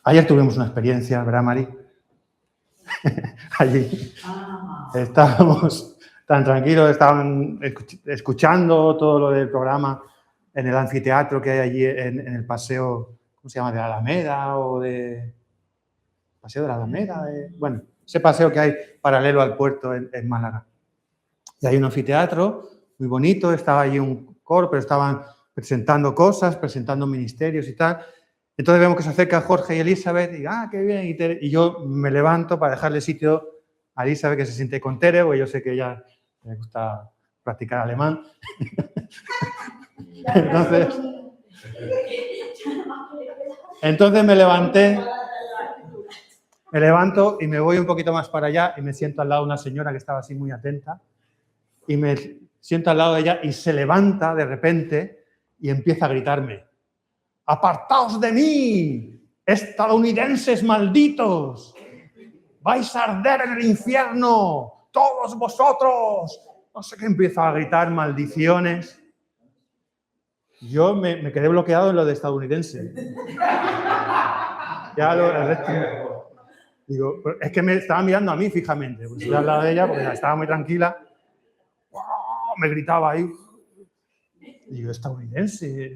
Ayer tuvimos una experiencia, ¿verdad, Mari? Allí estábamos tan tranquilos, estaban escuchando todo lo del programa en el anfiteatro que hay allí en el paseo, ¿cómo se llama? De la Alameda o de... Paseo de la Alameda, bueno, ese paseo que hay paralelo al puerto en Málaga. Y hay un anfiteatro muy bonito, estaba allí un coro, pero estaban presentando cosas, presentando ministerios y tal. Entonces vemos que se acerca Jorge y Elizabeth y, qué bien, y yo me levanto para dejarle sitio a Elizabeth, que se siente con Tere, porque yo sé que ella le gusta practicar alemán. Entonces me levanto y me voy un poquito más para allá y me siento al lado de una señora que estaba así muy atenta y me siento al lado de ella y se levanta de repente y empieza a gritarme: ¡apartaos de mí, estadounidenses malditos! ¡Vais a arder en el infierno, todos vosotros! No sé qué, empieza a gritar maldiciones. Yo me quedé bloqueado en lo de estadounidense. Ya el resto... Digo, es que me estaba mirando a mí fijamente, pues estoy al lado de ella porque estaba muy tranquila. ¡Wow! Me gritaba ahí. Digo, estadounidense.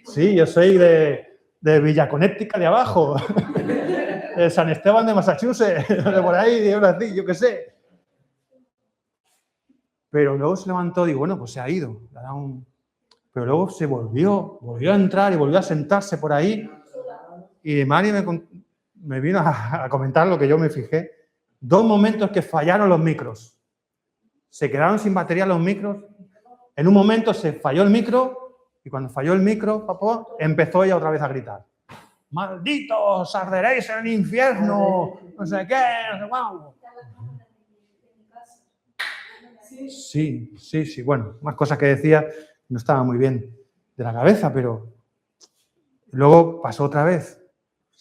Sí, yo soy de Villa Connecticut de abajo, de San Esteban de Massachusetts, de por ahí, yo qué sé. Pero luego se levantó, digo, bueno, pues se ha ido. Pero luego se volvió a entrar y volvió a sentarse por ahí. Y Mari me vino a comentar lo que yo me fijé. 2 momentos que fallaron los micros. Se quedaron sin batería los micros. En un momento se falló el micro y cuando falló el micro, empezó ella otra vez a gritar: ¡malditos, arderéis en el infierno! No sé qué, no sé guau. Sí. Bueno, más cosas que decía, no estaba muy bien de la cabeza, pero luego pasó otra vez.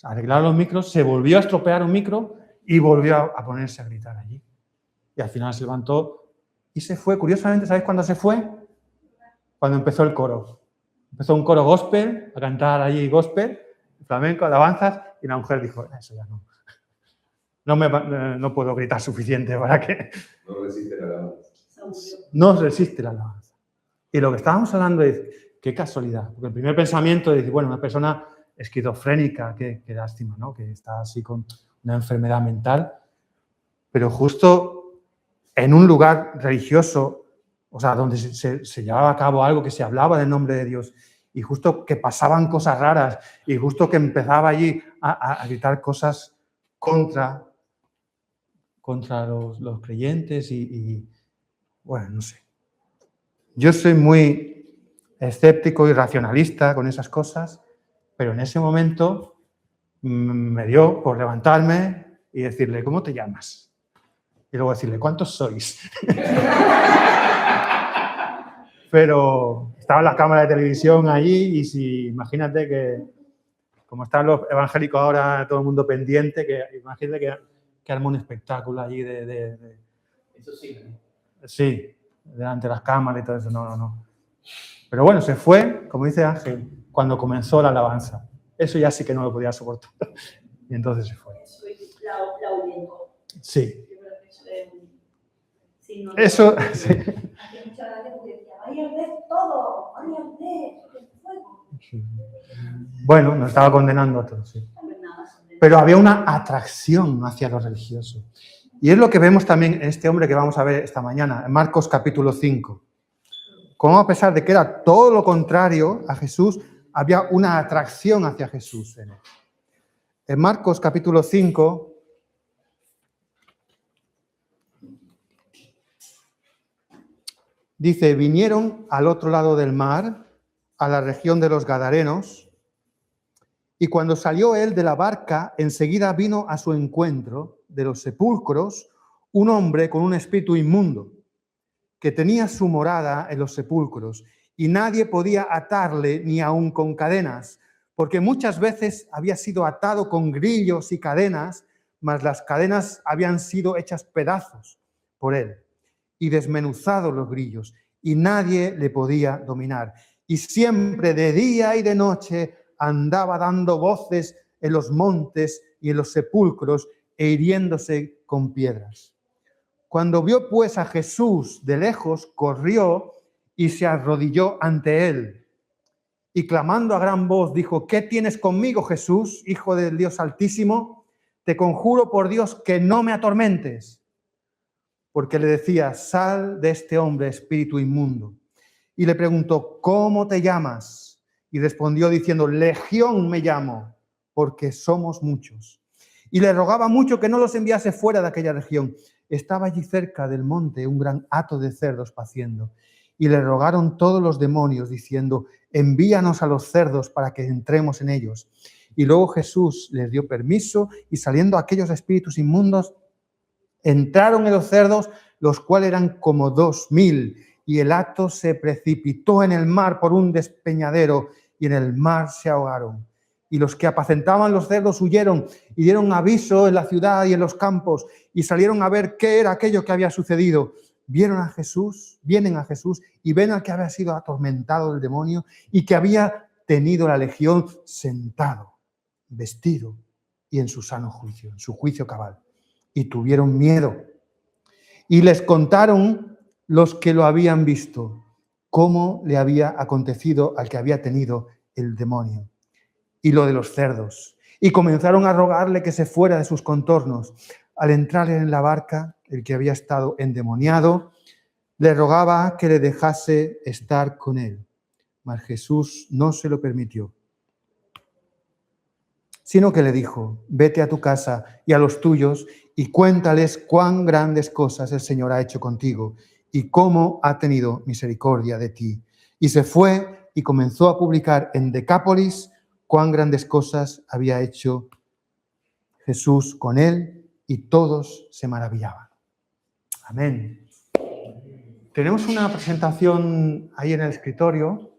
Arreglaron los micros, se volvió a estropear un micro y volvió a ponerse a gritar allí. Y al final se levantó y se fue. Curiosamente, ¿sabéis cuándo se fue? Cuando empezó el coro. Empezó un coro gospel, a cantar allí gospel, flamenco, alabanzas, y la mujer dijo: eso ya no. No puedo gritar suficiente para que... No resiste la alabanza. No resiste la alabanza. Y lo que estábamos hablando es, qué casualidad. Porque el primer pensamiento es decir, bueno, una persona esquizofrénica, qué lástima, ¿no? Que está así con una enfermedad mental. Pero justo en un lugar religioso, o sea, donde se llevaba a cabo algo, que se hablaba del nombre de Dios, y justo que pasaban cosas raras, y justo que empezaba allí a gritar cosas contra los creyentes y bueno, no sé. Yo soy muy escéptico y racionalista con esas cosas, pero en ese momento me dio por levantarme y decirle: ¿cómo te llamas? Y luego decirle: ¿cuántos sois? Pero estaba la cámara de televisión allí y si imagínate que, como están los evangélicos ahora, todo el mundo pendiente, que imagínate que armó un espectáculo allí Eso sí. Sí, delante de las cámaras y todo eso, no. Pero bueno, se fue, como dice Ángel, cuando comenzó la alabanza. Eso ya sí que no lo podía soportar. Y entonces se fue. La ahuyentó. Sí. Sí, no, eso, sí. Hace mucha gracia porque decía: vaya a ver todo, vaya a ver fuego. Bueno, nos estaba condenando a todos, sí. Pero había una atracción hacia lo religioso. Y es lo que vemos también en este hombre que vamos a ver esta mañana, en Marcos capítulo 5. Cómo a pesar de que era todo lo contrario a Jesús, había una atracción hacia Jesús en él. En Marcos capítulo 5, dice: vinieron al otro lado del mar, a la región de los Gadarenos, y cuando salió él de la barca, enseguida vino a su encuentro de los sepulcros un hombre con un espíritu inmundo, que tenía su morada en los sepulcros, y nadie podía atarle ni aun con cadenas, porque muchas veces había sido atado con grillos y cadenas, mas las cadenas habían sido hechas pedazos por él, y desmenuzados los grillos, y nadie le podía dominar. Y siempre de día y de noche andaba dando voces en los montes y en los sepulcros e hiriéndose con piedras. Cuando vio pues a Jesús de lejos, corrió y se arrodilló ante él. Y clamando a gran voz dijo: ¿Qué tienes conmigo, Jesús, Hijo del Dios Altísimo? Te conjuro por Dios que no me atormentes. Porque le decía: sal de este hombre, espíritu inmundo. Y le preguntó: ¿cómo te llamas? Y respondió diciendo: Legión me llamo, porque somos muchos. Y le rogaba mucho que no los enviase fuera de aquella región. Estaba allí cerca del monte un gran hato de cerdos paciendo. Y le rogaron todos los demonios, diciendo: envíanos a los cerdos para que entremos en ellos. Y luego Jesús les dio permiso, y saliendo aquellos espíritus inmundos, entraron en los cerdos, los cuales eran como 2000, y el hato se precipitó en el mar por un despeñadero, y en el mar se ahogaron. Y los que apacentaban los cerdos huyeron y dieron aviso en la ciudad y en los campos, y salieron a ver qué era aquello que había sucedido. Vienen a Jesús y ven al que había sido atormentado del demonio y que había tenido la legión sentado, vestido y en su sano juicio, en su juicio cabal. Y tuvieron miedo. Y les contaron los que lo habían visto cómo le había acontecido al que había tenido el demonio y lo de los cerdos. Y comenzaron a rogarle que se fuera de sus contornos. Al entrar en la barca, el que había estado endemoniado le rogaba que le dejase estar con él. Mas Jesús no se lo permitió, sino que le dijo: vete a tu casa y a los tuyos y cuéntales cuán grandes cosas el Señor ha hecho contigo y cómo ha tenido misericordia de ti. Y se fue y comenzó a publicar en Decápolis cuán grandes cosas había hecho Jesús con él, y todos se maravillaban. Amén. Tenemos una presentación ahí en el escritorio,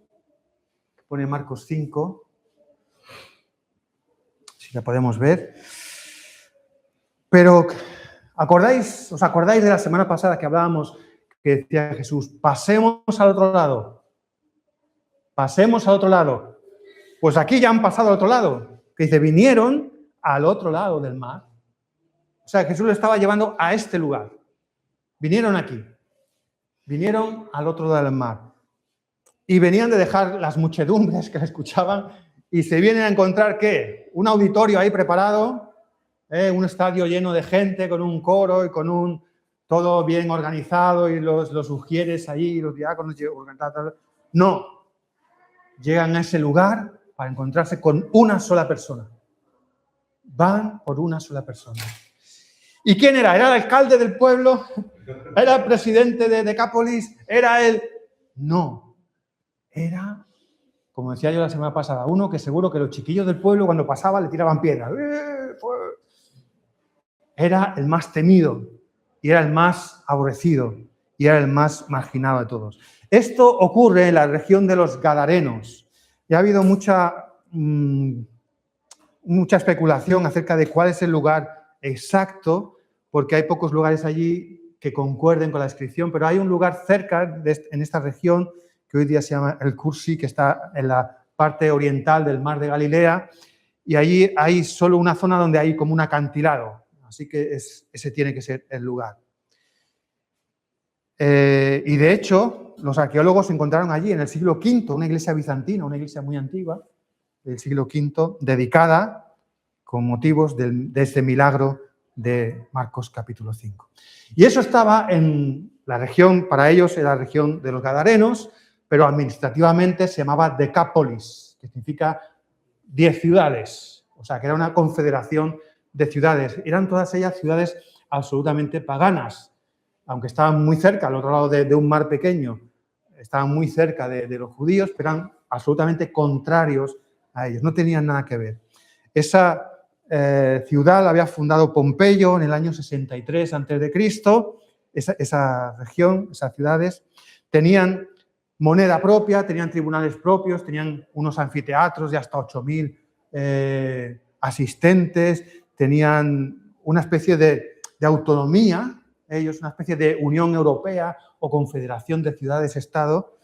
que pone Marcos 5, si la podemos ver. Pero, ¿os acordáis de la semana pasada que hablábamos, que decía Jesús: pasemos al otro lado? Pasemos al otro lado. Pues aquí ya han pasado al otro lado, que dice: vinieron al otro lado del mar. O sea, Jesús lo estaba llevando a este lugar. Vinieron aquí. Vinieron al otro lado del mar. Y venían de dejar las muchedumbres que le escuchaban y se vienen a encontrar, ¿qué? Un auditorio ahí preparado, un estadio lleno de gente, con un coro y con todo bien organizado, y los ujieres ahí, los diáconos organizados. No. Llegan a ese lugar para encontrarse con una sola persona. Van por una sola persona. ¿Y quién era? ¿Era el alcalde del pueblo? ¿Era el presidente de Decápolis? ¿Era él? No. Era, como decía yo la semana pasada, uno que seguro que los chiquillos del pueblo cuando pasaba le tiraban piedras. Era el más temido y era el más aborrecido y era el más marginado de todos. Esto ocurre en la región de los Gadarenos. Y ha habido mucha especulación acerca de cuál es el lugar exacto, porque hay pocos lugares allí que concuerden con la descripción, pero hay un lugar cerca en esta región que hoy día se llama el Cursi, que está en la parte oriental del mar de Galilea, y allí hay solo una zona donde hay como un acantilado, así que ese tiene que ser el lugar. Y de hecho, los arqueólogos encontraron allí en el siglo V una iglesia bizantina, una iglesia muy antigua, del siglo V, dedicada con motivos de este milagro de Marcos capítulo 5. Y eso estaba en la región, para ellos era la región de los Gadarenos, pero administrativamente se llamaba Decápolis, que significa 10 ciudades, o sea que era una confederación de ciudades. Eran todas ellas ciudades absolutamente paganas, aunque estaban muy cerca, al otro lado de un mar pequeño, estaban muy cerca de los judíos, pero eran absolutamente contrarios a ellos, no tenían nada que ver. Esa ciudad la había fundado Pompeyo en el año 63 a.C. Esa región, esas ciudades, tenían moneda propia, tenían tribunales propios, tenían unos anfiteatros de hasta 8.000 asistentes, tenían una especie de autonomía, ellos, una especie de Unión Europea o Confederación de Ciudades-Estado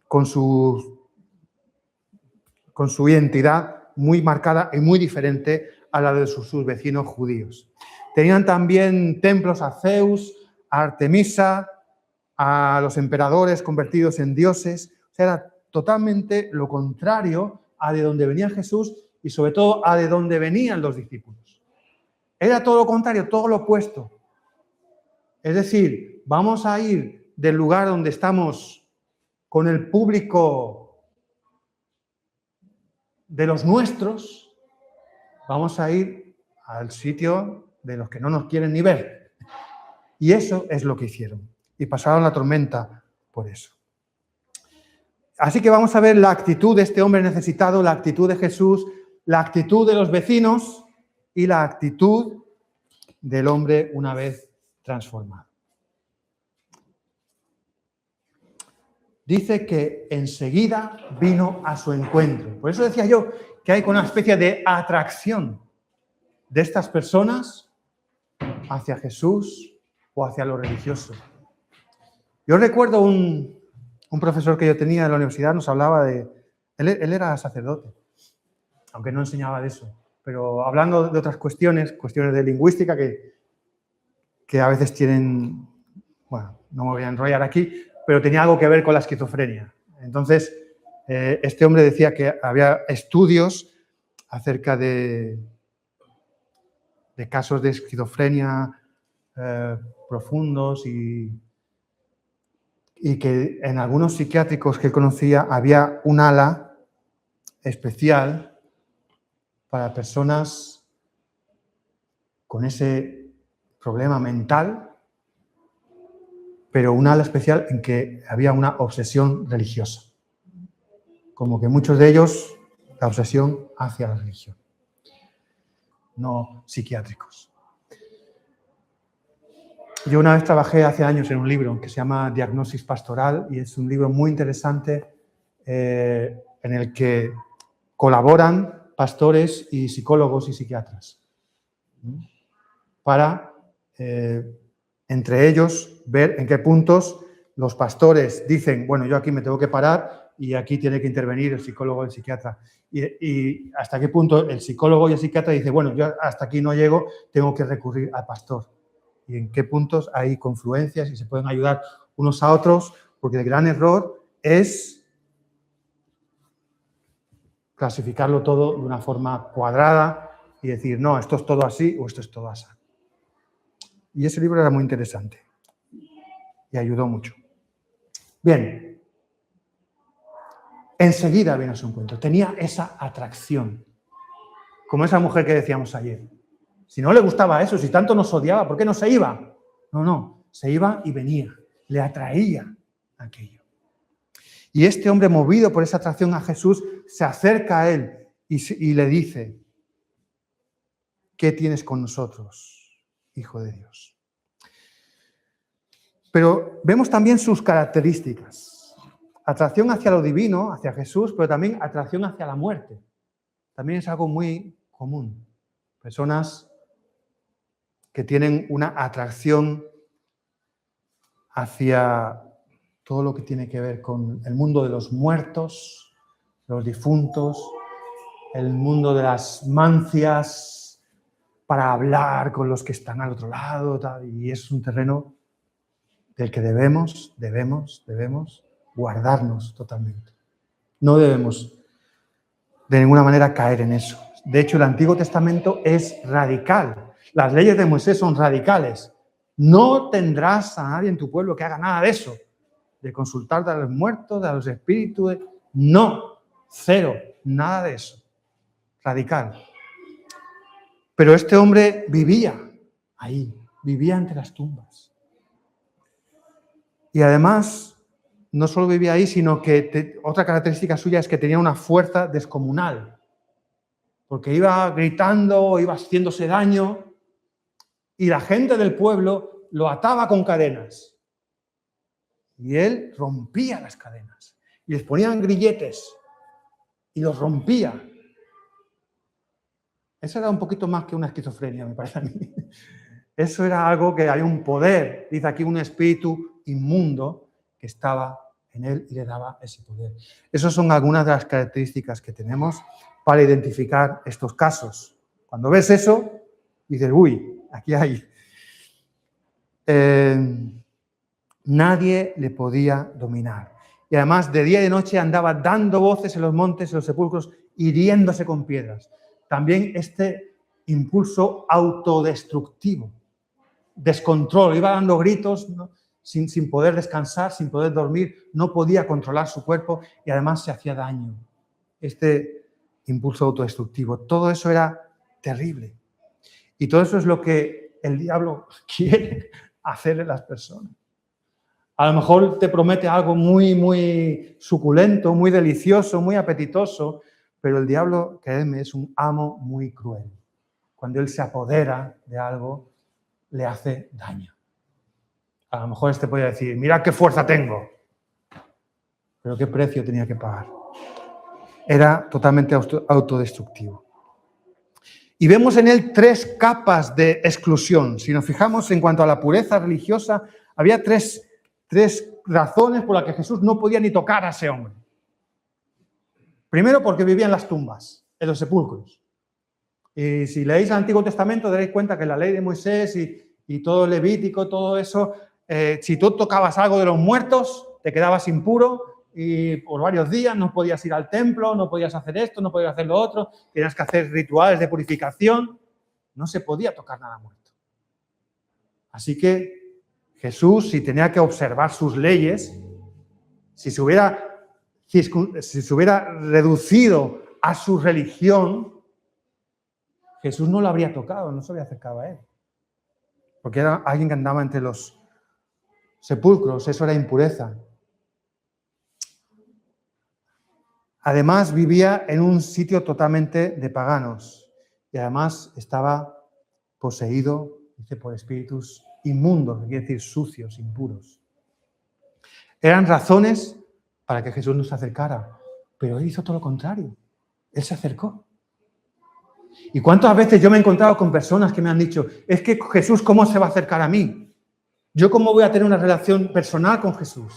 con su identidad muy marcada y muy diferente a la de sus vecinos judíos. Tenían también templos a Zeus, a Artemisa, a los emperadores convertidos en dioses. O sea, era totalmente lo contrario a de donde venía Jesús y sobre todo a de donde venían los discípulos. Era todo lo contrario, todo lo opuesto. Es decir, vamos a ir del lugar donde estamos con el público de los nuestros, vamos a ir al sitio de los que no nos quieren ni ver. Y eso es lo que hicieron. Y pasaron la tormenta por eso. Así que vamos a ver la actitud de este hombre necesitado, la actitud de Jesús, la actitud de los vecinos y la actitud del hombre una vez transformado. Dice que enseguida vino a su encuentro. Por eso decía yo que hay una especie de atracción de estas personas hacia Jesús o hacia lo religioso. Yo recuerdo un profesor que yo tenía en la universidad, nos hablaba de... Él era sacerdote, aunque no enseñaba de eso, pero hablando de otras cuestiones de lingüística que a veces tienen... Bueno, no me voy a enrollar aquí, pero tenía algo que ver con la esquizofrenia. Entonces, este hombre decía que había estudios acerca de casos de esquizofrenia profundos y que en algunos psiquiátricos que él conocía había un ala especial para personas con ese problema mental, pero un ala especial en que había una obsesión religiosa. Como que muchos de ellos, la obsesión hacia la religión, no psiquiátricos. Yo una vez trabajé hace años en un libro que se llama Diagnosis Pastoral y es un libro muy interesante en el que colaboran pastores y psicólogos y psiquiatras para, entre ellos, ver en qué puntos los pastores dicen, bueno, yo aquí me tengo que parar y aquí tiene que intervenir el psicólogo o el psiquiatra. Y hasta qué punto el psicólogo y el psiquiatra dice, bueno, yo hasta aquí no llego, tengo que recurrir al pastor. Y en qué puntos hay confluencias y se pueden ayudar unos a otros, porque el gran error es clasificarlo todo de una forma cuadrada y decir, no, esto es todo así o esto es todo así. Y ese libro era muy interesante y ayudó mucho. Bien, enseguida vino a su encuentro, tenía esa atracción, como esa mujer que decíamos ayer. Si no le gustaba eso, si tanto nos odiaba, ¿por qué no se iba? No, se iba y venía, le atraía aquello. Y este hombre, movido por esa atracción a Jesús, se acerca a él y le dice, ¿qué tienes con nosotros, Hijo de Dios? Pero vemos también sus características. Atracción hacia lo divino, hacia Jesús, pero también atracción hacia la muerte. También es algo muy común. Personas que tienen una atracción hacia todo lo que tiene que ver con el mundo de los muertos, los difuntos, el mundo de las mancias, para hablar con los que están al otro lado, y es un terreno del que debemos guardarnos totalmente. No debemos de ninguna manera caer en eso. De hecho, el Antiguo Testamento es radical. Las leyes de Moisés son radicales. No tendrás a nadie en tu pueblo que haga nada de eso, de consultar a los muertos, a los espíritus. No, cero, nada de eso. Radical. Pero este hombre vivía ahí, vivía entre las tumbas. Y además, no solo vivía ahí, sino que otra característica suya es que tenía una fuerza descomunal. Porque iba gritando, iba haciéndose daño, y la gente del pueblo lo ataba con cadenas. Y él rompía las cadenas. Y les ponían grilletes. Y los rompía. Eso era un poquito más que una esquizofrenia, me parece a mí. Eso era algo que hay un poder. Dice aquí un espíritu inmundo que estaba en él y le daba ese poder. Esas son algunas de las características que tenemos para identificar estos casos. Cuando ves eso, dices, uy, aquí hay. Nadie le podía dominar. Y además, de día y de noche andaba dando voces en los montes, en los sepulcros, hiriéndose con piedras. También este impulso autodestructivo, descontrol, iba dando gritos, ¿no? sin poder descansar, sin poder dormir, no podía controlar su cuerpo y además se hacía daño. Este impulso autodestructivo, todo eso era terrible. Y todo eso es lo que el diablo quiere hacerle a las personas. A lo mejor te promete algo muy, muy suculento, muy delicioso, muy apetitoso, pero el diablo, créeme, es un amo muy cruel. Cuando él se apodera de algo, le hace daño. A lo mejor este podría decir, mira qué fuerza tengo, pero qué precio tenía que pagar. Era totalmente autodestructivo. Y vemos en él 3 capas de exclusión. Si nos fijamos en cuanto a la pureza religiosa, había tres razones por las que Jesús no podía ni tocar a ese hombre. Primero, porque vivía en las tumbas, en los sepulcros. Y si leéis el Antiguo Testamento, daréis cuenta que la ley de Moisés y todo el Levítico, todo eso, si tú tocabas algo de los muertos, te quedabas impuro y por varios días no podías ir al templo, no podías hacer esto, no podías hacer lo otro, tenías que hacer rituales de purificación. No se podía tocar nada muerto. Así que Jesús, si tenía que observar sus leyes, si se hubiera reducido a su religión, Jesús no lo habría tocado, no se habría acercado a él. Porque era alguien que andaba entre los sepulcros, eso era impureza. Además, vivía en un sitio totalmente de paganos y además estaba poseído, dice, por espíritus inmundos, que quiere decir sucios, impuros. Eran razones para que Jesús no se acercara, pero él hizo todo lo contrario. Él se acercó. ¿Y cuántas veces yo me he encontrado con personas que me han dicho, es que Jesús, ¿cómo se va a acercar a mí? ¿Yo cómo voy a tener una relación personal con Jesús?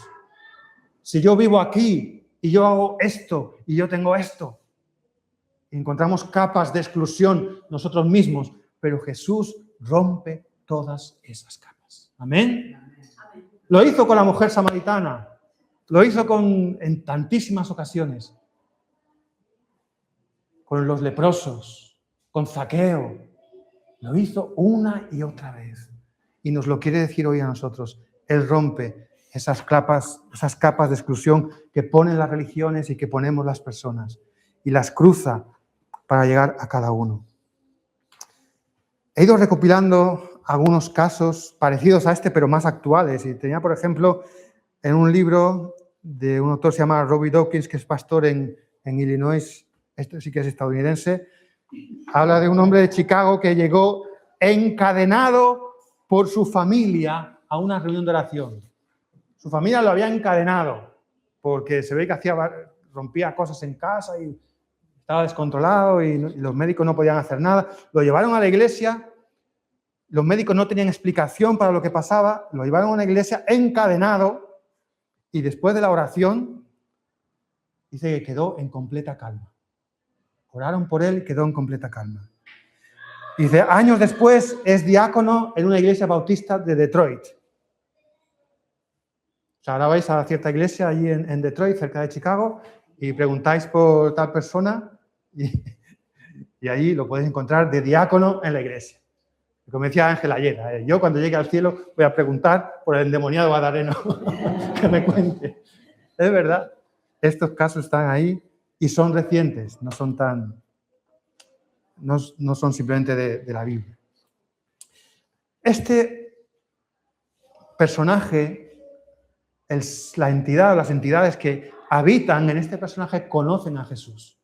Si yo vivo aquí y yo hago esto y yo tengo esto. Y encontramos capas de exclusión nosotros mismos, pero Jesús rompe todas esas capas. ¿Amén? Lo hizo con la mujer samaritana, lo hizo en tantísimas ocasiones, con los leprosos, con Zaqueo, lo hizo una y otra vez. Y nos lo quiere decir hoy a nosotros. Él rompe esas capas de exclusión que ponen las religiones y que ponemos las personas. Y las cruza para llegar a cada uno. He ido recopilando algunos casos parecidos a este, pero más actuales. Y tenía, por ejemplo, en un libro de un autor que se llama Robbie Dawkins, que es pastor en Illinois, este sí que es estadounidense, habla de un hombre de Chicago que llegó encadenado por su familia a una reunión de oración. Su familia lo había encadenado porque se ve que rompía cosas en casa y estaba descontrolado y los médicos no podían hacer nada. Lo llevaron a la iglesia, los médicos no tenían explicación para lo que pasaba, lo llevaron a una iglesia encadenado y después de la oración dice que quedó en completa calma. Oraron por él y quedó en completa calma. Dice, años después es diácono en una iglesia bautista de Detroit. O sea, ahora vais a cierta iglesia allí en Detroit, cerca de Chicago, y preguntáis por tal persona y allí lo podéis encontrar de diácono en la iglesia. Como decía Ángel ayer, yo cuando llegue al cielo voy a preguntar por el endemoniado gadareno que me cuente. Es verdad, estos casos están ahí y son recientes, no son simplemente de la Biblia. Este personaje, la entidad o las entidades que habitan en este personaje conocen a Jesús.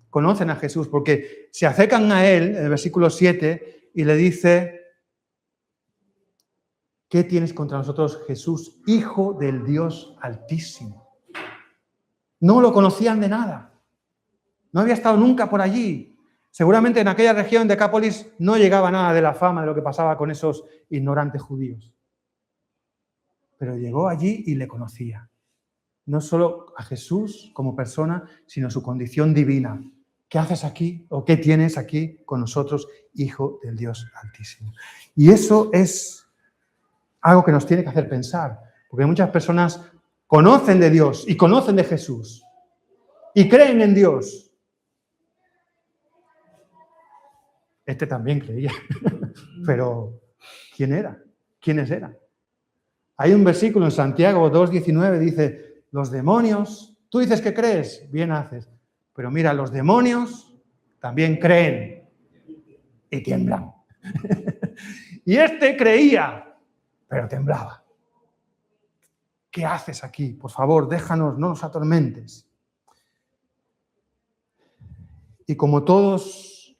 Conocen a Jesús porque se acercan a él, en el versículo 7, y le dice, ¿qué tienes contra nosotros, Jesús, Hijo del Dios Altísimo? No lo conocían de nada. No había estado nunca por allí. Seguramente en aquella región de Decápolis no llegaba nada de la fama de lo que pasaba con esos ignorantes judíos. Pero llegó allí y le conocía. No solo a Jesús como persona, sino su condición divina. ¿qué haces aquí? ¿O qué tienes aquí con nosotros, Hijo del Dios Altísimo? Y eso es algo que nos tiene que hacer pensar, porque muchas personas conocen de Dios y conocen de Jesús y creen en Dios. Este también creía, pero ¿quién era? ¿Quiénes eran? Hay un versículo en Santiago 2:19, dice, los demonios, tú dices que crees, bien haces, pero mira, los demonios también creen y tiemblan. Y este creía, pero temblaba. ¿Qué haces aquí? Por favor, déjanos, no nos atormentes. Y como todas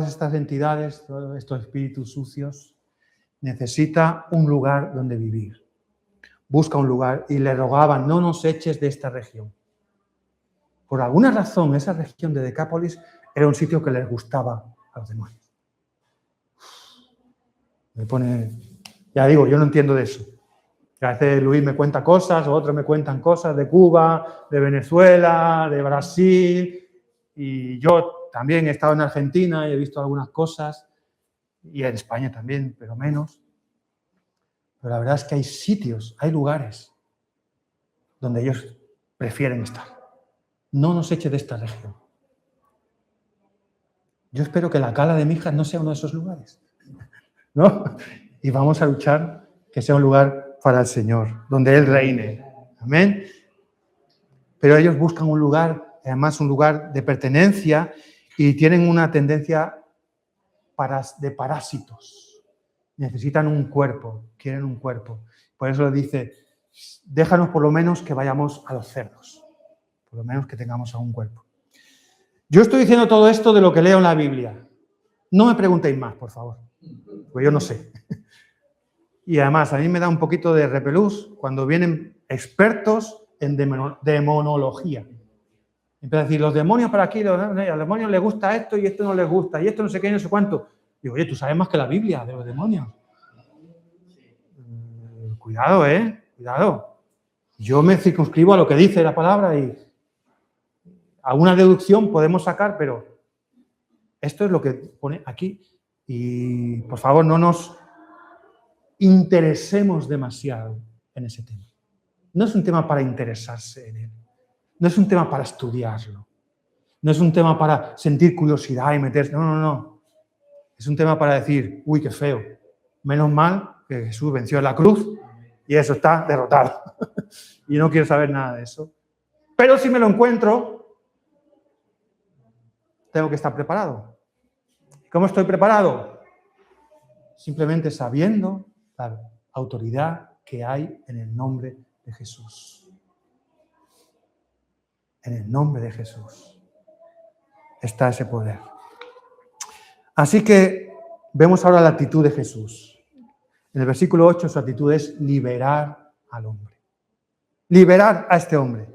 estas entidades, todos estos espíritus sucios, necesita un lugar donde vivir. Busca un lugar y le rogaban, no nos eches de esta región. Por alguna razón, esa región de Decápolis era un sitio que les gustaba a los demonios. Me pone, ya digo, yo no entiendo de eso. A veces Luis me cuenta cosas, o otros me cuentan cosas de Cuba, de Venezuela, de Brasil, y yo también he estado en Argentina y he visto algunas cosas, y en España también, pero menos. Pero la verdad es que hay sitios, hay lugares donde ellos prefieren estar. No nos eche de esta región. Yo espero que la Cala de Mijas no sea uno de esos lugares, ¿no? Y vamos a luchar que sea un lugar para el Señor, donde Él reine. Amén. Pero ellos buscan un lugar, además un lugar de pertenencia, y tienen una tendencia de parásitos. Necesitan un cuerpo, quieren un cuerpo. Por eso le dice, déjanos por lo menos que vayamos a los cerdos. Por lo menos que tengamos a un cuerpo. Yo estoy diciendo todo esto de lo que leo en la Biblia. No me preguntéis más, por favor, porque yo no sé. Y además, a mí me da un poquito de repelús cuando vienen expertos en demonología. Empiezan a decir, los demonios para aquí, a los demonios les gusta esto y esto no les gusta, y esto no sé qué y no sé cuánto. Digo, oye, tú sabes más que la Biblia de los demonios. Cuidado, cuidado. Yo me circunscribo a lo que dice la palabra y alguna deducción podemos sacar, pero esto es lo que pone aquí. Y, por favor, no nos interesemos demasiado en ese tema. No es un tema para interesarse en él. No es un tema para estudiarlo. No es un tema para sentir curiosidad y meterse. No, no, no. Es un tema para decir, uy, qué feo. Menos mal que Jesús venció en la cruz y eso está derrotado. Y no quiero saber nada de eso. Pero si me lo encuentro, tengo que estar preparado. ¿Cómo estoy preparado? Simplemente sabiendo la autoridad que hay en el nombre de Jesús. En el nombre de Jesús está ese poder. Así que vemos ahora la actitud de Jesús. En el versículo 8 su actitud es liberar al hombre. Liberar a este hombre.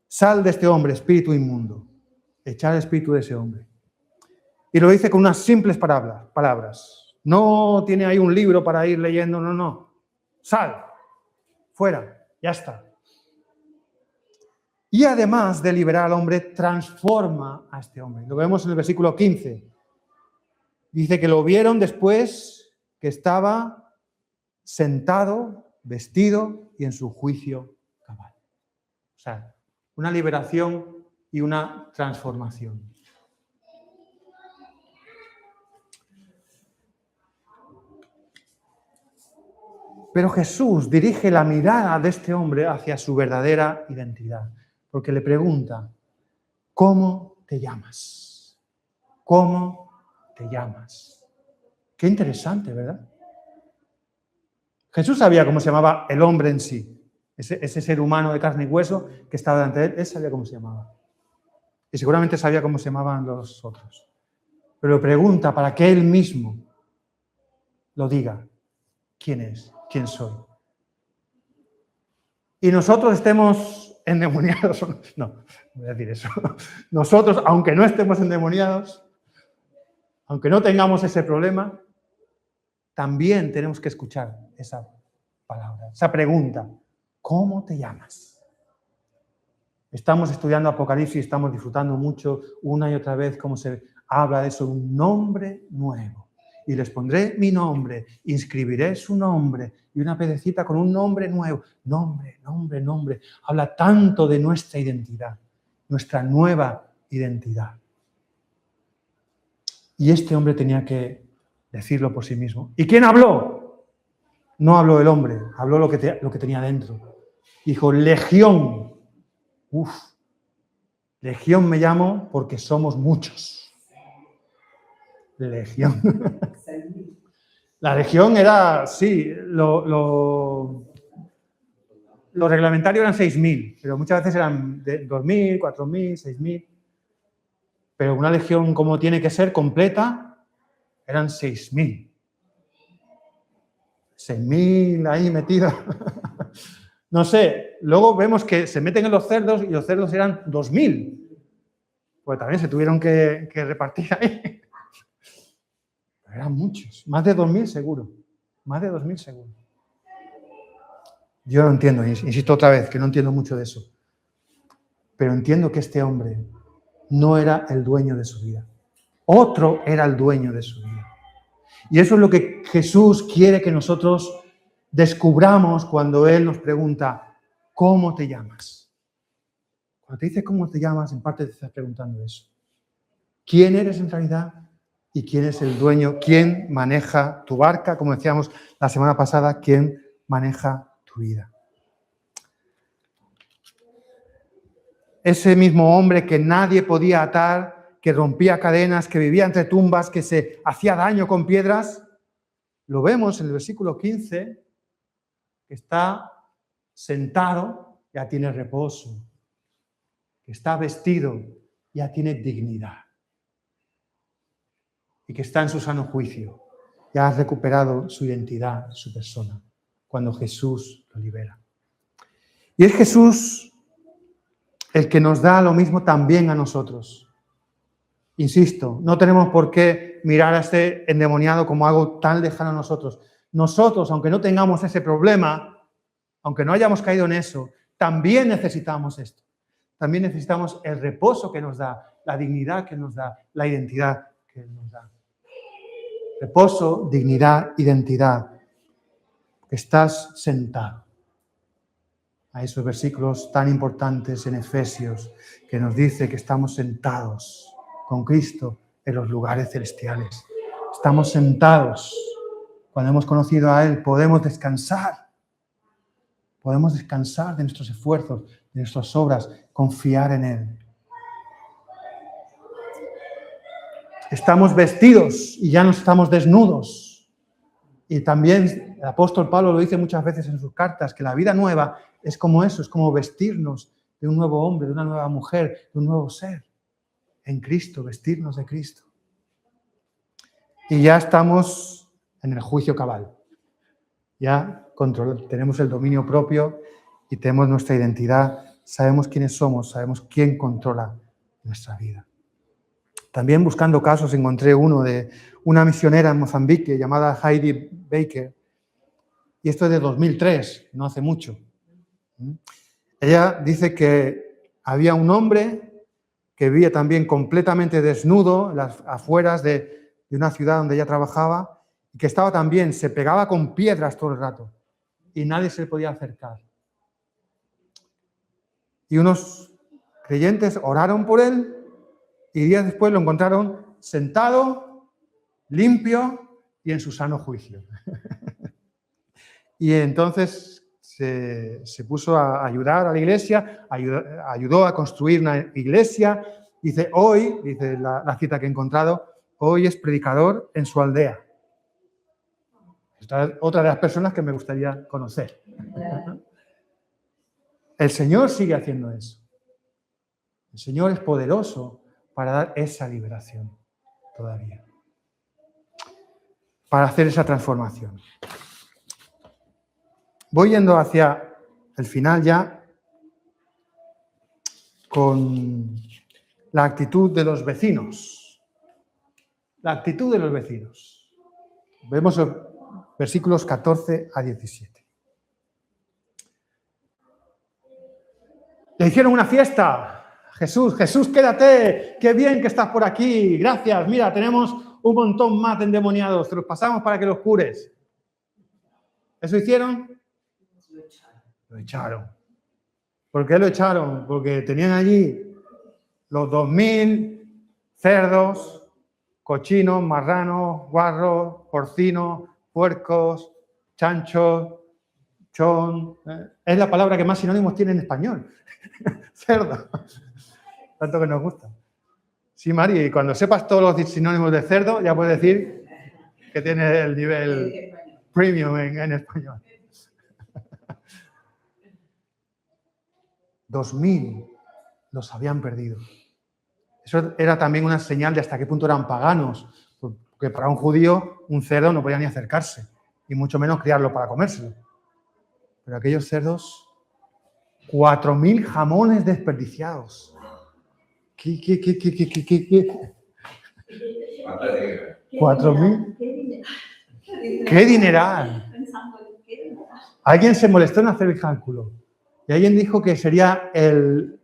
Sal de este hombre, espíritu inmundo. Echar el espíritu de ese hombre. Y lo dice con unas simples palabras. No tiene ahí un libro para ir leyendo, no. Sal, fuera, ya está. Y además de liberar al hombre, transforma a este hombre. Lo vemos en el versículo 15. Dice que lo vieron después que estaba sentado, vestido y en su juicio cabal. O sea, una liberación y una transformación. Pero Jesús dirige la mirada de este hombre hacia su verdadera identidad, porque le pregunta, ¿cómo te llamas? ¿Cómo te llamas? Qué interesante, ¿verdad? Jesús sabía cómo se llamaba el hombre en sí, ese ser humano de carne y hueso que estaba delante de él, él sabía cómo se llamaba. Y seguramente sabía cómo se llamaban los otros. Pero le pregunta para que él mismo lo diga. ¿Quién es? ¿Quién soy? Y nosotros estemos endemoniados. No voy a decir eso. Nosotros, aunque no estemos endemoniados, aunque no tengamos ese problema, también tenemos que escuchar esa palabra, esa pregunta. ¿Cómo te llamas? Estamos estudiando Apocalipsis y estamos disfrutando mucho una y otra vez cómo se habla de eso, un nombre nuevo. Y les pondré mi nombre, inscribiré su nombre y una piedrecita con un nombre nuevo. Nombre, nombre, nombre. Habla tanto de nuestra identidad, nuestra nueva identidad. Y este hombre tenía que decirlo por sí mismo. ¿Y quién habló? No habló el hombre, habló lo que tenía dentro. Dijo, Legión. Uf, Legión me llamo porque somos muchos. Legión. La legión era, sí, lo reglamentario eran 6.000, pero muchas veces eran de 2.000, 4.000, 6.000. Pero una legión como tiene que ser completa, eran 6.000. 6.000 ahí metidos. No sé, luego vemos que se meten en los cerdos y los cerdos eran 2.000. Pues también se tuvieron que repartir ahí. Pero eran muchos, más de 2.000 seguro. Más de 2.000 seguro. Yo no entiendo, insisto otra vez, que no entiendo mucho de eso. Pero entiendo que este hombre no era el dueño de su vida. Otro era el dueño de su vida. Y eso es lo que Jesús quiere que nosotros descubramos cuando Él nos pregunta, ¿cómo te llamas? Cuando te dice cómo te llamas, en parte te estás preguntando eso. ¿Quién eres en realidad? ¿Y quién es el dueño? ¿Quién maneja tu barca? Como decíamos la semana pasada, ¿quién maneja tu vida? Ese mismo hombre que nadie podía atar, que rompía cadenas, que vivía entre tumbas, que se hacía daño con piedras, lo vemos en el versículo 15, que está sentado, ya tiene reposo, que está vestido, ya tiene dignidad, y que está en su sano juicio, ya ha recuperado su identidad, su persona, cuando Jesús lo libera. Y es Jesús el que nos da lo mismo también a nosotros. Insisto, no tenemos por qué mirar a este endemoniado como algo tan lejano a nosotros. Nosotros, aunque no tengamos ese problema, aunque no hayamos caído en eso, también necesitamos esto. También necesitamos el reposo que nos da, la dignidad que nos da, la identidad que nos da. Reposo, dignidad, identidad. Que estás sentado. A esos versículos tan importantes en Efesios que nos dice que estamos sentados con Cristo en los lugares celestiales. Estamos sentados. Cuando hemos conocido a Él, podemos descansar. Podemos descansar de nuestros esfuerzos, de nuestras obras, confiar en Él. Estamos vestidos y ya no estamos desnudos. Y también el apóstol Pablo lo dice muchas veces en sus cartas, que la vida nueva es como eso, es como vestirnos de un nuevo hombre, de una nueva mujer, de un nuevo ser. En Cristo, vestirnos de Cristo. Y ya estamos en el juicio cabal. Ya tenemos el dominio propio y tenemos nuestra identidad. Sabemos quiénes somos, sabemos quién controla nuestra vida. También buscando casos encontré uno de una misionera en Mozambique llamada Heidi Baker. Y esto es de 2003, no hace mucho. Ella dice que había un hombre que vivía también completamente desnudo en las afueras de una ciudad donde ella trabajaba y que estaba también, se pegaba con piedras todo el rato y nadie se le podía acercar. Y unos creyentes oraron por él y días después lo encontraron sentado, limpio y en su sano juicio. Y entonces se puso a ayudar a la iglesia, ayudó a construir una iglesia. Dice, hoy, dice la cita que he encontrado, hoy es predicador en su aldea. Esta es otra de las personas que me gustaría conocer. El Señor sigue haciendo eso. El Señor es poderoso para dar esa liberación todavía. Para hacer esa transformación. Voy yendo hacia el final ya con la actitud de los vecinos. La actitud de los vecinos. Vemos los versículos 14 a 17. Le hicieron una fiesta. Jesús, quédate, qué bien que estás por aquí, gracias, mira, tenemos un montón más de endemoniados, te los pasamos para que los cures. ¿Eso hicieron? Lo echaron. ¿Por qué lo echaron? Porque tenían allí los 2000 cerdos, cochinos, marranos, guarros, porcinos, puercos, chanchos, chon. Es la palabra que más sinónimos tiene en español. Cerdo. Tanto que nos gusta. Sí, Mari, y cuando sepas todos los sinónimos de cerdo, ya puedes decir que tiene el nivel premium en español. 2000 los habían perdido. Eso era también una señal de hasta qué punto eran paganos, porque para un judío un cerdo no podía ni acercarse, y mucho menos criarlo para comérselo. Pero aquellos cerdos, 4000 jamones desperdiciados. ¿Qué? 4000. ¡Qué dineral! Alguien se molestó en hacer el cálculo y alguien dijo que sería el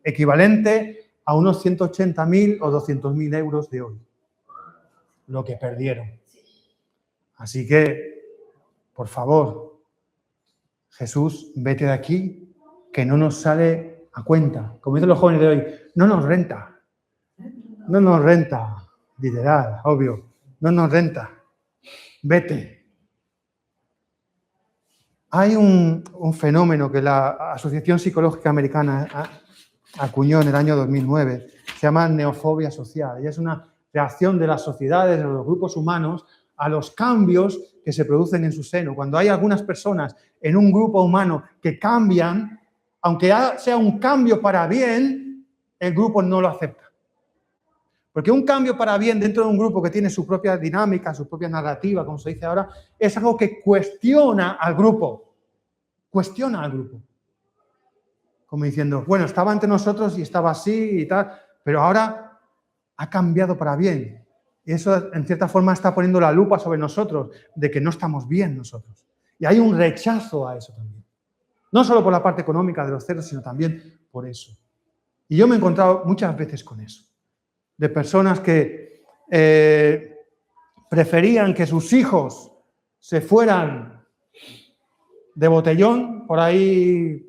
equivalente a unos 180.000 o 200.000 euros de hoy, lo que perdieron. Así que, por favor, Jesús, vete de aquí, que no nos sale a cuenta. Como dicen los jóvenes de hoy, no nos renta. No nos renta, literal, obvio. No nos renta. Vete. Hay un fenómeno que la Asociación Psicológica Americana acuñó en el año 2009. Se llama neofobia social. Y es una reacción de las sociedades, de los grupos humanos, a los cambios que se producen en su seno. Cuando hay algunas personas en un grupo humano que cambian, aunque sea un cambio para bien, el grupo no lo acepta. Porque un cambio para bien dentro de un grupo que tiene su propia dinámica, su propia narrativa, como se dice ahora, es algo que cuestiona al grupo. Cuestiona al grupo. Como diciendo, bueno, estaba entre nosotros y estaba así y tal, pero ahora ha cambiado para bien. Y eso, en cierta forma, está poniendo la lupa sobre nosotros, de que no estamos bien nosotros. Y hay un rechazo a eso también. No solo por la parte económica de los cerdos, sino también por eso. Y yo me he encontrado muchas veces con eso. De personas que preferían que sus hijos se fueran de botellón por ahí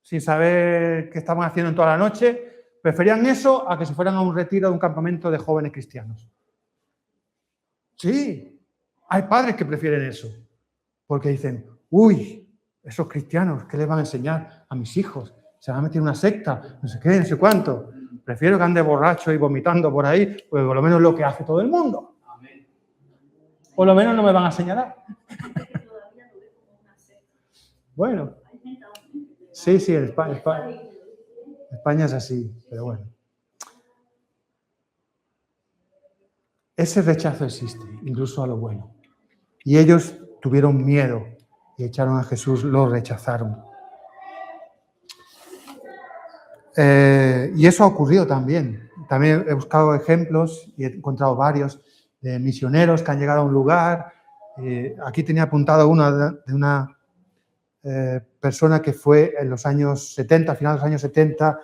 sin saber qué estaban haciendo en toda la noche, preferían eso a que se fueran a un retiro de un campamento de jóvenes cristianos. Sí, hay padres que prefieren eso, porque dicen, uy, esos cristianos, ¿qué les van a enseñar a mis hijos? Se van a meter en una secta, no sé qué, no sé cuánto. Prefiero que ande borracho y vomitando por ahí, pues por lo menos lo que hace todo el mundo. Por lo menos no me van a señalar. Bueno, sí, en España es así, pero bueno. Ese rechazo existe, incluso a lo bueno. Y ellos tuvieron miedo y echaron a Jesús, lo rechazaron. Y eso ha ocurrido también. También he buscado ejemplos y he encontrado varios de misioneros que han llegado a un lugar. Aquí tenía apuntado uno de una persona que fue en los años 70, a finales de los años 70,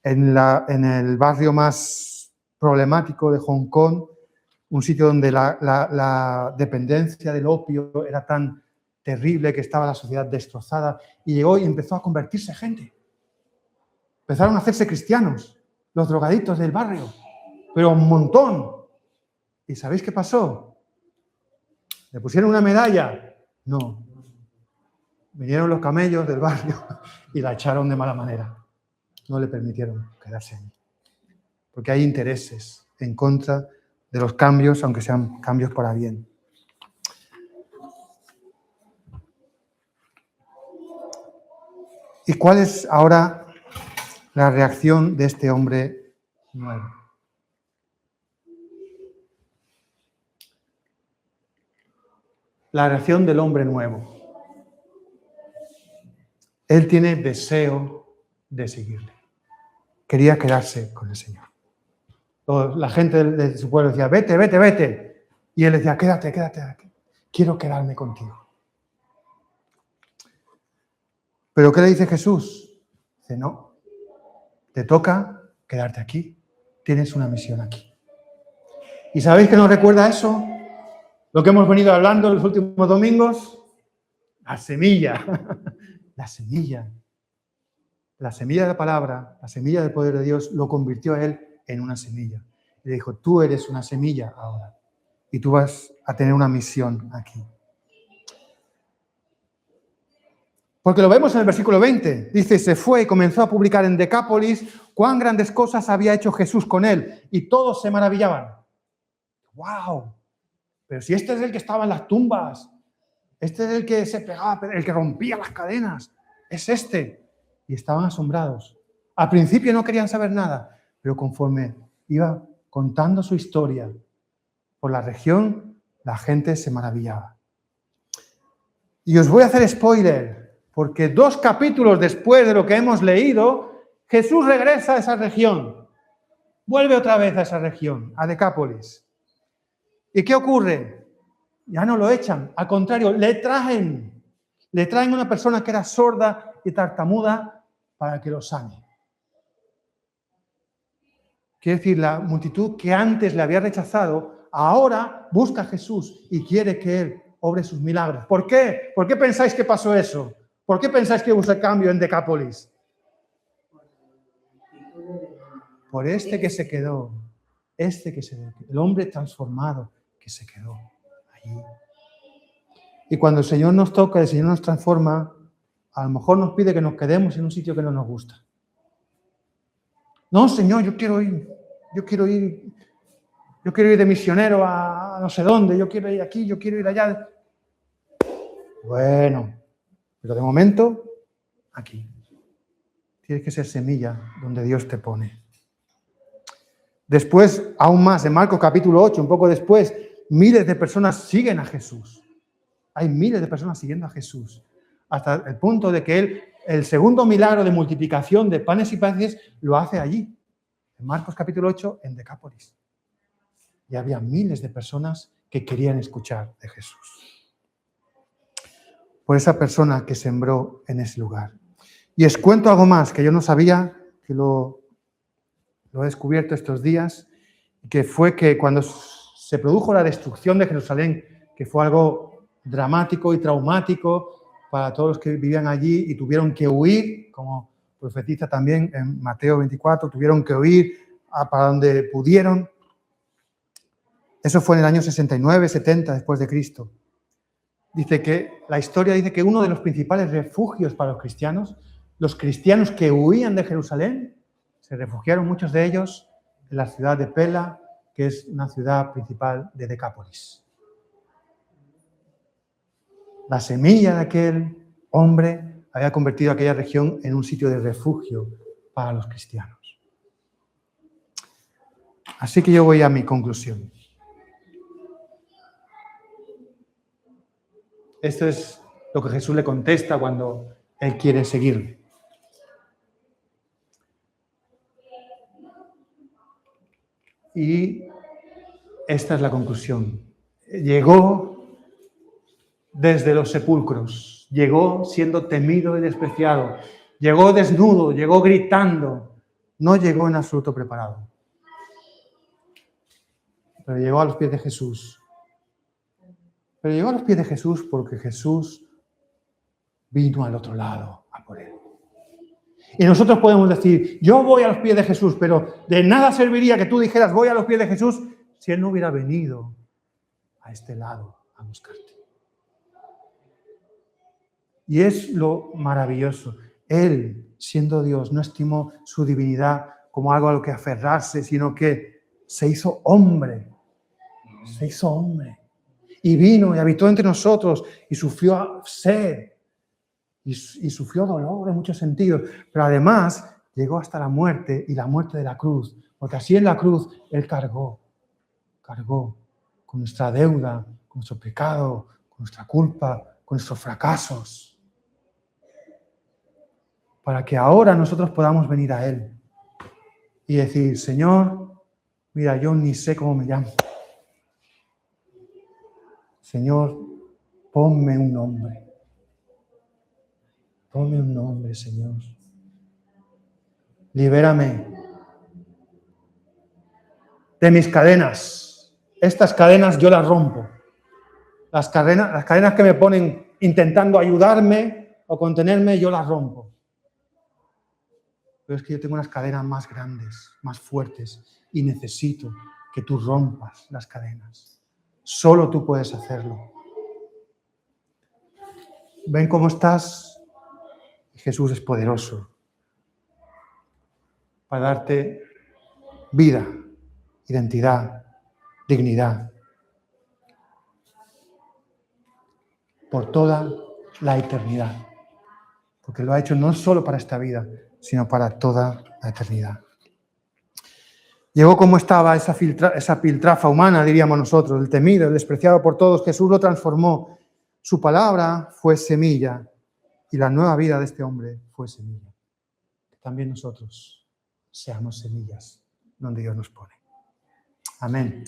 en el barrio más problemático de Hong Kong, un sitio donde la dependencia del opio era tan terrible que estaba la sociedad destrozada, y llegó y empezó a convertirse gente. Empezaron a hacerse cristianos, los drogaditos del barrio, pero un montón. ¿Y sabéis qué pasó? ¿Le pusieron una medalla? No. Vinieron los camellos del barrio y la echaron de mala manera. No le permitieron quedarse allí. Porque hay intereses en contra de los cambios, aunque sean cambios para bien. ¿Y cuál es ahora la reacción de este hombre nuevo? La reacción del hombre nuevo. Él tiene deseo de seguirle. Quería quedarse con el Señor. La gente de su pueblo decía, vete, vete, vete. Y él decía, quédate, quédate aquí. Quiero quedarme contigo. ¿Pero qué le dice Jesús? Dice, no, te toca quedarte aquí. Tienes una misión aquí. ¿Y sabéis qué nos recuerda eso? Lo que hemos venido hablando los últimos domingos. La semilla. La semilla. La semilla de la palabra, la semilla del poder de Dios, lo convirtió a él en una semilla. Y le dijo, tú eres una semilla ahora. Y tú vas a tener una misión aquí. Porque lo vemos en el versículo 20. Dice, se fue y comenzó a publicar en Decápolis cuán grandes cosas había hecho Jesús con él. Y todos se maravillaban. ¡Wow! Pero si este es el que estaba en las tumbas. Este es el que se pegaba, el que rompía las cadenas. Es este. Y estaban asombrados. Al principio no querían saber nada, pero conforme iba contando su historia por la región, la gente se maravillaba. Y os voy a hacer spoiler, porque 2 capítulos después de lo que hemos leído, Jesús regresa a esa región. Vuelve otra vez a esa región, a Decápolis. ¿Y qué ocurre? Ya no lo echan, al contrario, le traen una persona que era sorda y tartamuda para que lo sane. Quiere decir, la multitud que antes le había rechazado, ahora busca a Jesús y quiere que él obre sus milagros. ¿Por qué? ¿Por qué pensáis que pasó eso? ¿Por qué pensáis que hubo ese cambio en Decápolis? Por este que se quedó, el hombre transformado que se quedó allí. Y cuando el Señor nos toca, el Señor nos transforma, a lo mejor nos pide que nos quedemos en un sitio que no nos gusta. No, Señor, yo quiero ir de misionero a no sé dónde, yo quiero ir aquí, yo quiero ir allá. Bueno, pero de momento, aquí. Tienes que ser semilla donde Dios te pone. Después, aún más, en Marcos capítulo 8, un poco después, miles de personas siguen a Jesús. Hay miles de personas siguiendo a Jesús. Hasta el punto de que él, el segundo milagro de multiplicación de panes y peces, lo hace allí. En Marcos capítulo 8, en Decápolis. Y había miles de personas que querían escuchar de Jesús. Por esa persona que sembró en ese lugar. Y os cuento algo más que yo no sabía, que lo he descubierto estos días, que fue que cuando se produjo la destrucción de Jerusalén, que fue algo dramático y traumático para todos los que vivían allí y tuvieron que huir, como profetiza también en Mateo 24, tuvieron que huir para donde pudieron. Eso fue en el año 69, 70 después de Cristo. La historia dice que uno de los principales refugios para los cristianos que huían de Jerusalén, se refugiaron muchos de ellos en la ciudad de Pela, que es una ciudad principal de Decápolis. La semilla de aquel hombre había convertido aquella región en un sitio de refugio para los cristianos. Así que yo voy a mi conclusión. Esto es lo que Jesús le contesta cuando él quiere seguirle. Y esta es la conclusión. Llegó desde los sepulcros, llegó siendo temido y despreciado, llegó desnudo, llegó gritando, no llegó en absoluto preparado. Pero llegó a los pies de Jesús. Pero llegó a los pies de Jesús porque Jesús vino al otro lado a por él. Y nosotros podemos decir, yo voy a los pies de Jesús, pero de nada serviría que tú dijeras, voy a los pies de Jesús, si Él no hubiera venido a este lado a buscarte. Y es lo maravilloso. Él, siendo Dios, no estimó su divinidad como algo a lo que aferrarse, sino que se hizo hombre. Se hizo hombre. Y vino y habitó entre nosotros y sufrió sed. Y sufrió dolor en muchos sentidos, pero además llegó hasta la muerte y la muerte de la cruz, porque así en la cruz Él cargó con nuestra deuda, con nuestro pecado, con nuestra culpa, con nuestros fracasos, para que ahora nosotros podamos venir a Él y decir, Señor, mira, yo ni sé cómo me llamo. Señor, ponme un nombre. Ponme un nombre, Señor. Libérame de mis cadenas. Estas cadenas yo las rompo. Las cadenas que me ponen intentando ayudarme o contenerme, yo las rompo. Pero es que yo tengo unas cadenas más grandes, más fuertes, y necesito que tú rompas las cadenas. Solo tú puedes hacerlo. ¿Ven cómo estás? Jesús es poderoso para darte vida, identidad, dignidad, por toda la eternidad. Porque lo ha hecho no solo para esta vida, sino para toda la eternidad. Llegó como estaba esa piltrafa humana, diríamos nosotros, el temido, el despreciado por todos. Jesús lo transformó. Su palabra fue semilla y la nueva vida de este hombre fue semilla. También nosotros seamos semillas donde Dios nos pone. Amén.